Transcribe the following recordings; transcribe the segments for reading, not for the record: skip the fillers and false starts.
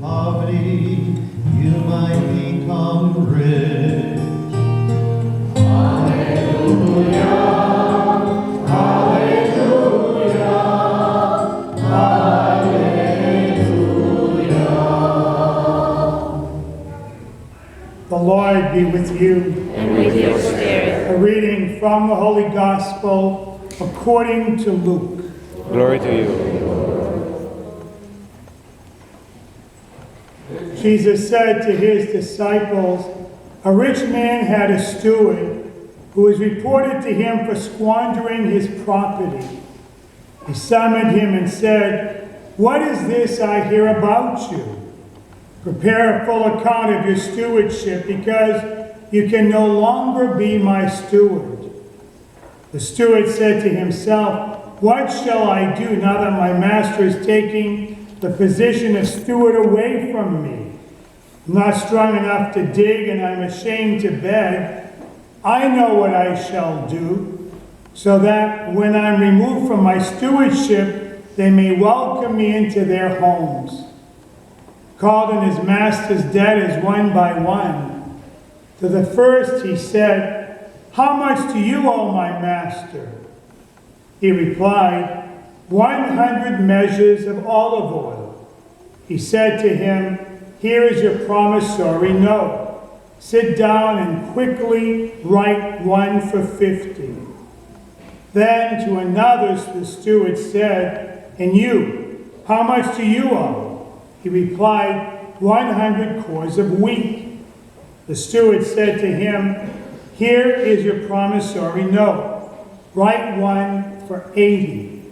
poverty, you might become rich. Hallelujah, hallelujah, hallelujah. The Lord be with you. And with your spirit. A reading from the Holy Gospel according to Luke. Glory to you. Jesus said to his disciples, a rich man had a steward who was reported to him for squandering his property. He summoned him and said, "What is this I hear about you? Prepare a full account of your stewardship, because you can no longer be my steward." The steward said to himself, "What shall I do now that my master is taking the position of steward away from me? I'm not strong enough to dig, and I'm ashamed to beg. I know what I shall do, so that when I'm removed from my stewardship, they may welcome me into their homes." Called in his master's debtors one by one. To the first he said, "How much do you owe my master?" He replied, 100 measures of olive oil. He said to him, "Here is your promissory note. Sit down and quickly write one for 50. Then to another the steward said, "And you, how much do you owe?" He replied, 100 cores of wheat. The steward said to him, "Here is your promissory note. Write one for 80.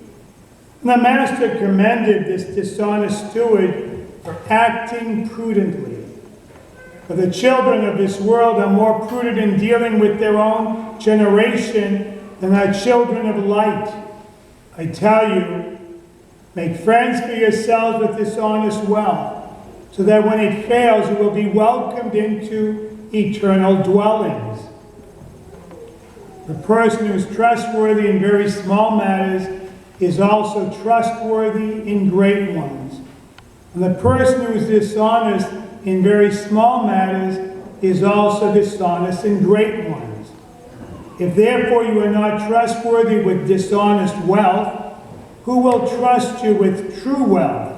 And the master commended this dishonest steward for acting prudently. For the children of this world are more prudent in dealing with their own generation than are children of light. I tell you, make friends for yourselves with dishonest wealth, so that when it fails, you will be welcomed into eternal dwellings. The person who is trustworthy in very small matters is also trustworthy in great ones. And the person who is dishonest in very small matters is also dishonest in great ones. If therefore you are not trustworthy with dishonest wealth, who will trust you with true wealth?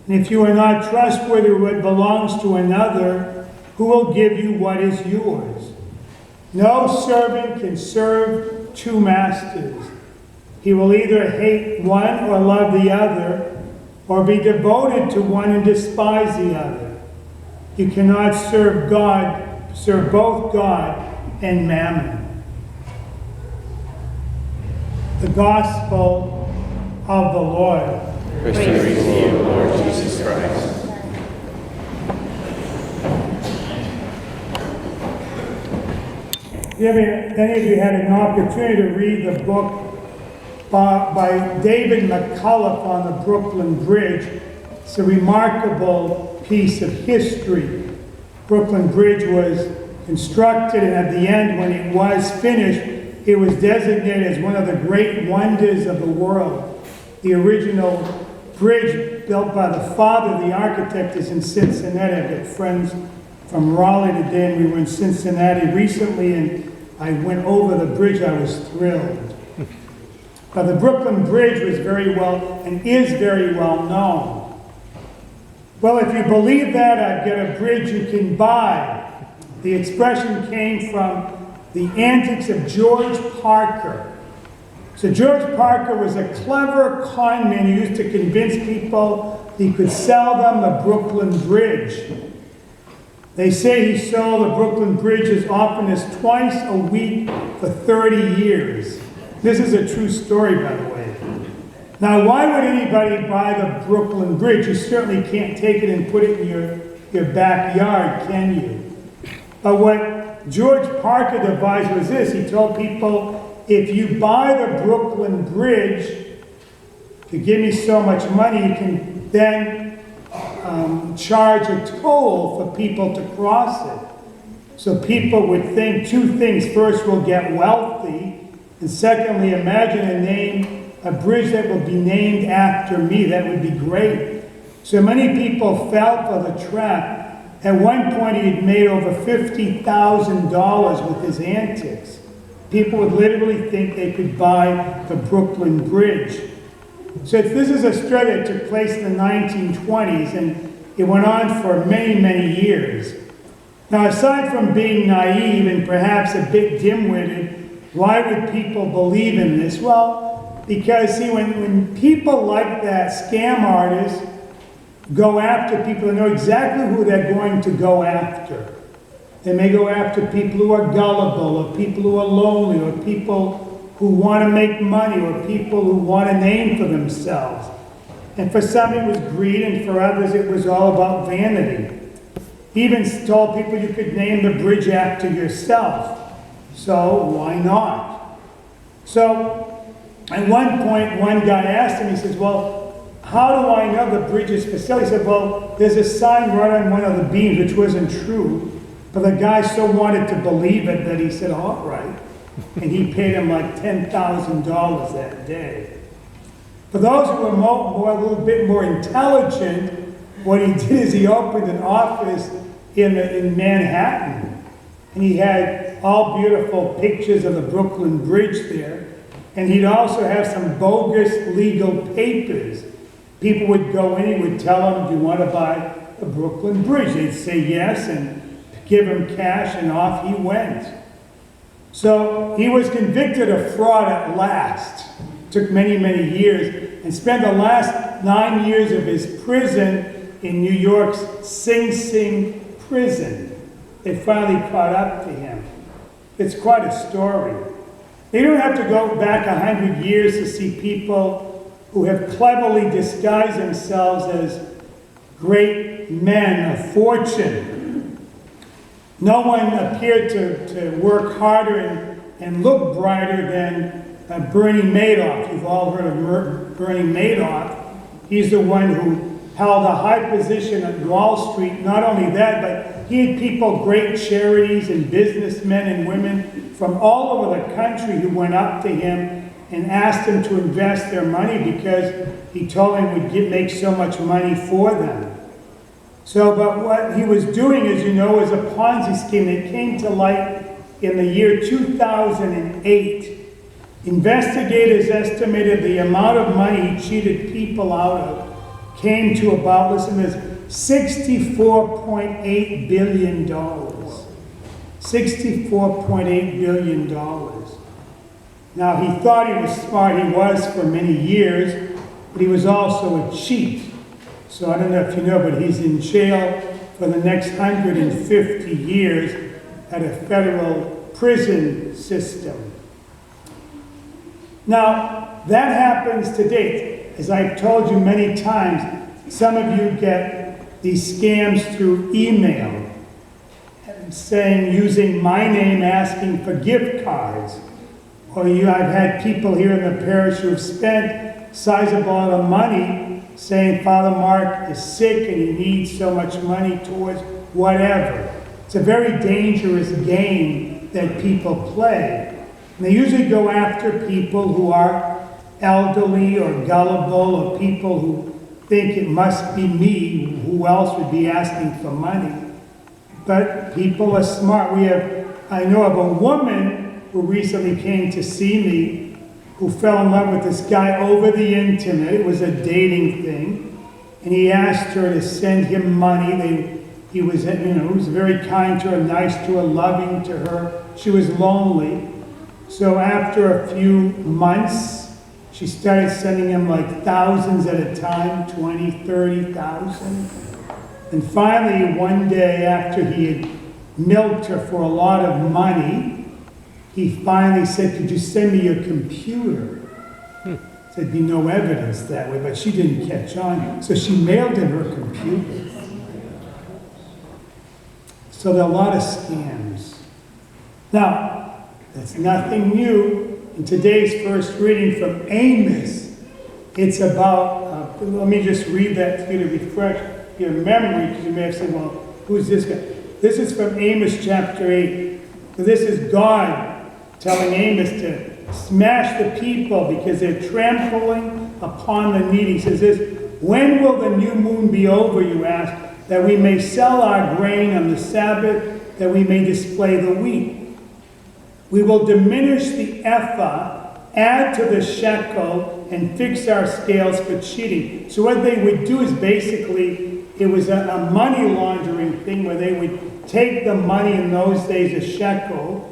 And if you are not trustworthy with what belongs to another, who will give you what is yours? No servant can serve two masters. He will either hate one or love the other, or be devoted to one and despise the other. You cannot serve both God and mammon. The Gospel of the Lord. Praise to you, Lord Jesus Christ. Any of you had an opportunity to read the book by David McCullough on the Brooklyn Bridge? It's a remarkable piece of history. Brooklyn Bridge was constructed, and at the end, when it was finished, it was designated as one of the great wonders of the world. The original bridge built by the father of the architect is in Cincinnati. I've got friends from Raleigh today, and we were in Cincinnati recently, and I went over the bridge. I was thrilled. But the Brooklyn Bridge was very well, and is very well known. Well, if you believe that, I've got a bridge you can buy. The expression came from the antics of George Parker. So George Parker was a clever con man who used to convince people he could sell them the Brooklyn Bridge. They say he sold the Brooklyn Bridge as often as twice a week for 30 years. This is a true story, by the way. Now, why would anybody buy the Brooklyn Bridge? You certainly can't take it and put it in your backyard, can you? But what George Parker devised was this. He told people, if you buy the Brooklyn Bridge, to give me so much money, you can then charge a toll for people to cross it. So people would think two things. First, we'll get wealthy. And secondly, imagine a bridge that will be named after me. That would be great. So many people fell for the trap. At one point, he had made over $50,000 with his antics. People would literally think they could buy the Brooklyn Bridge. So this is a story that took place in the 1920s, and it went on for many, many years. Now, aside from being naive and perhaps a bit dim-witted, why would people believe in this? Well, because, see, when people like that, scam artists, go after people, they know exactly who they're going to go after. They may go after people who are gullible, or people who are lonely, or people who want to make money, or people who want a name for themselves. And for some it was greed, and for others it was all about vanity. He even told people you could name the bridge after yourself. So why not? So at one point, one guy asked him, he says, well, how do I know the bridge is for sale? He said, well, there's a sign right on one of the beams, which wasn't true. But the guy so wanted to believe it that he said, all right. And he paid him like $10,000 that day. For those who were a little bit more intelligent, what he did is he opened an office in Manhattan. And he had all beautiful pictures of the Brooklyn Bridge there. And he'd also have some bogus legal papers. People would go in, he would tell them, do you want to buy the Brooklyn Bridge? They'd say yes, and give him cash, and off he went. So he was convicted of fraud at last. Took many, many years, and spent the last 9 years of his prison in New York's Sing Sing prison. They finally caught up to him. It's quite a story. You don't have to go back 100 years to see people who have cleverly disguised themselves as great men of fortune. No one appeared to work harder and look brighter than Bernie Madoff. You've all heard of Bernie Madoff. He's the one who held a high position at Wall Street. Not only that, but he had people, great charities and businessmen and women from all over the country who went up to him and asked him to invest their money because he told them he would make so much money for them. So, but what he was doing, as you know, was a Ponzi scheme that came to light in the year 2008. Investigators estimated the amount of money he cheated people out of came to about, listen to this, $64.8 billion. $64.8 billion. Now, he thought he was smart. He was for many years, but he was also a cheat. So I don't know if you know, but he's in jail for the next 150 years at a federal prison system. Now, that happens to date. As I've told you many times, some of you get these scams through email, using my name, asking for gift cards. Or I've had people here in the parish who have spent sizable amount of money saying Father Mark is sick and he needs so much money towards whatever. It's a very dangerous game that people play. And they usually go after people who are elderly or gullible, or people who think it must be me. Who else would be asking for money? But people are smart. I know of a woman who recently came to see me, who fell in love with this guy over the internet. It was a dating thing. And he asked her to send him money. He was very kind to her, nice to her, loving to her. She was lonely. So after a few months, she started sending him like thousands at a time, 20, 30,000. And finally, one day after he had milked her for a lot of money, he finally said, could you send me your computer? There'd be no evidence that way, but she didn't catch on. So she mailed him her computer. So there are a lot of scams. Now, that's nothing new. In today's first reading from Amos, it's about, let me just read that to you to refresh your memory, because you may have said, well, who's this guy? This is from Amos chapter 8. So this is God telling Amos to smash the people because they're trampling upon the needy. He says this, when will the new moon be over, you ask, that we may sell our grain on the Sabbath, that we may display the wheat? We will diminish the ephah, add to the shekel, and fix our scales for cheating. So what they would do is basically, it was a money laundering thing where they would take the money in those days, a shekel,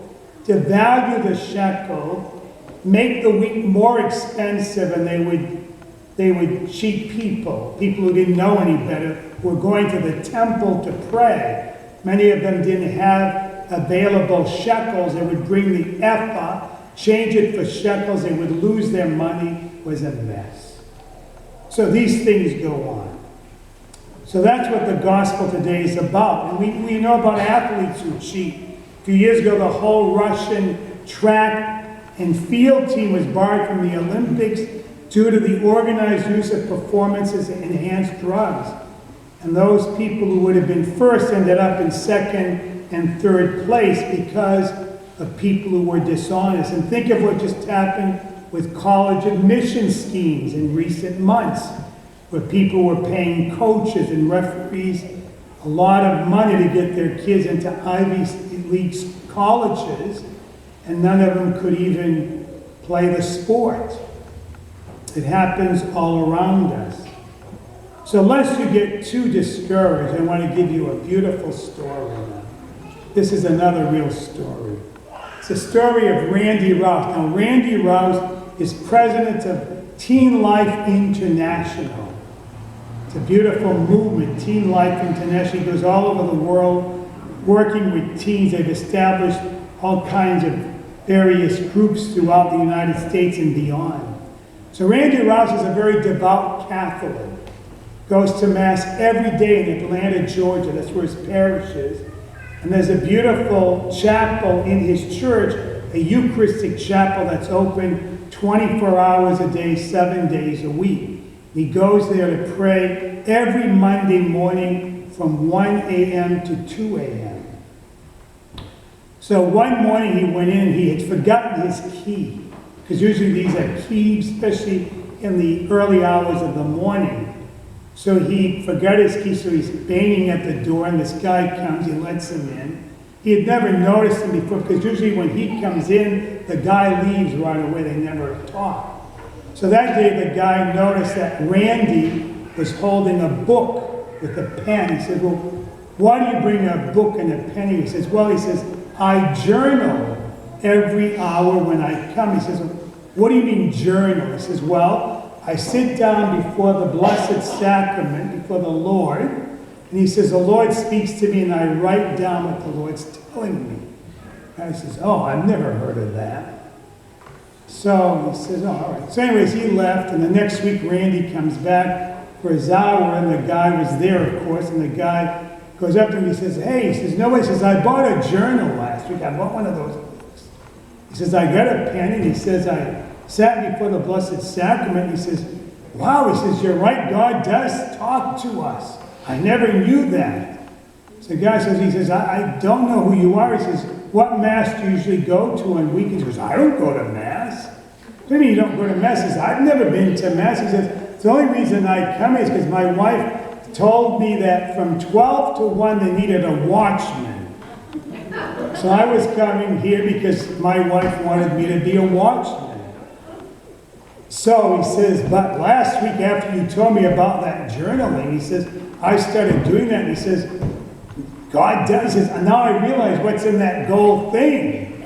devalue the shekel, make the wheat more expensive, and they would cheat people who didn't know any better, were going to the temple to pray. Many of them didn't have available shekels. They would bring the ephah, change it for shekels, they would lose their money. It was a mess. So these things go on. So that's what the gospel today is about. And we know about athletes who cheat. A few years ago, the whole Russian track and field team was barred from the Olympics due to the organized use of performances and enhanced drugs. And those people who would have been first ended up in second and third place because of people who were dishonest. And think of what just happened with college admission schemes in recent months, where people were paying coaches and referees a lot of money to get their kids into Ivy League colleges, and none of them could even play the sport. It happens all around us. So lest you get too discouraged, I want to give you a beautiful story now. This is another real story. It's the story of Randy Rouse. Now, Randy Rouse is president of Teen Life International. It's a beautiful movement, Teen Life International. He goes all over the world working with teens. They've established all kinds of various groups throughout the United States and beyond. So Randy Rouse is a very devout Catholic. Goes to Mass every day in Atlanta, Georgia. That's where his parish is. And there's a beautiful chapel in his church, a Eucharistic chapel that's open 24 hours a day, 7 days a week. He goes there to pray every Monday morning from 1 a.m. to 2 a.m. So one morning he went in and he had forgotten his key, because usually these are keys, especially in the early hours of the morning. So he forgot his key, so he's banging at the door, and this guy comes, he lets him in. He had never noticed him before, because usually when he comes in, the guy leaves right away, they never talk. So that day the guy noticed that Randy was holding a book with a pen. He said, well, why do you bring a book and a pen? He says, well, I journal every hour when I come. He says, well, what do you mean journal? He says, well, I sit down before the Blessed Sacrament, before the Lord, and he says, the Lord speaks to me and I write down what the Lord's telling me. And I says, oh, I've never heard of that. So he says, oh, all right. So anyways, he left, and the next week Randy comes back for his hour, and the guy was there, of course, and the guy goes up to him, he says, hey, he says, no, he says, I bought a journal last week. I bought one of those books. He says, I got a pen, and he says, I sat before the Blessed Sacrament. He says, wow, he says, you're right, God does talk to us. I never knew that. So the guy says, he says, I don't know who you are. He says, what Mass do you usually go to on weekends? He goes, I don't go to Mass. What do you mean you don't go to Mass? He says, I've never been to Mass. He says, the only reason I come is because my wife told me that from 12 to 1 they needed a watchman. So I was coming here because my wife wanted me to be a watchman. So he says, but last week after you told me about that journaling, he says, I started doing that. And he says, God does. He says, and now I realize what's in that gold thing.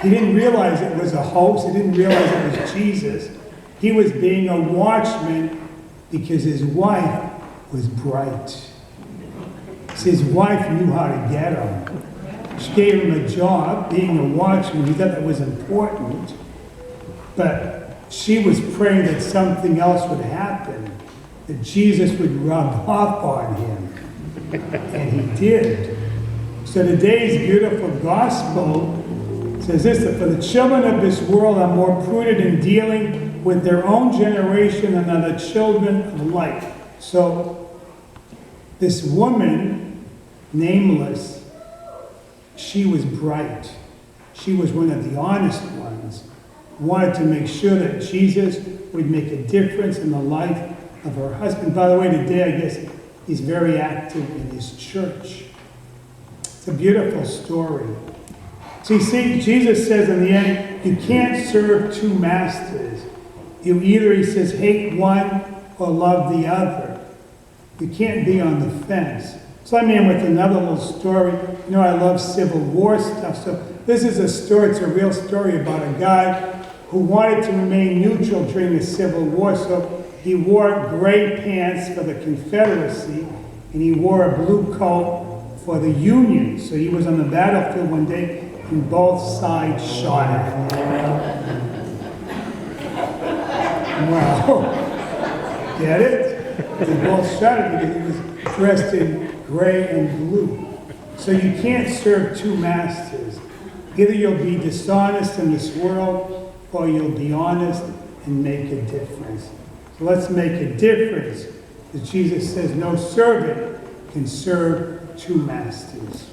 He didn't realize it was a hoax. He didn't realize it was Jesus. He was being a watchman because his wife was bright. His wife knew how to get him. She gave him a job, being a watchman. He thought that was important. But she was praying that something else would happen, that Jesus would rub off on him. And he did. So today's beautiful gospel says this, that for the children of this world are more prudent in dealing with their own generation than are the children of light. So this woman, nameless, she was bright. She was one of the honest ones. Wanted to make sure that Jesus would make a difference in the life of her husband. By the way, today I guess he's very active in his church. It's a beautiful story. So you see, Jesus says in the end, you can't serve two masters. You either, he says, hate one or love the other. You can't be on the fence. So I'm in with another little story. You know, I love Civil War stuff. So this is a story, it's a real story about a guy who wanted to remain neutral during the Civil War. So he wore gray pants for the Confederacy, and he wore a blue coat for the Union. So he was on the battlefield one day, and both sides shot at him. Well, get it? They both shot at him because he was dressed in gray and blue. So you can't serve two masters. Either you'll be dishonest in this world, or you'll be honest and make a difference. So let's make a difference. As Jesus says, no servant can serve two masters.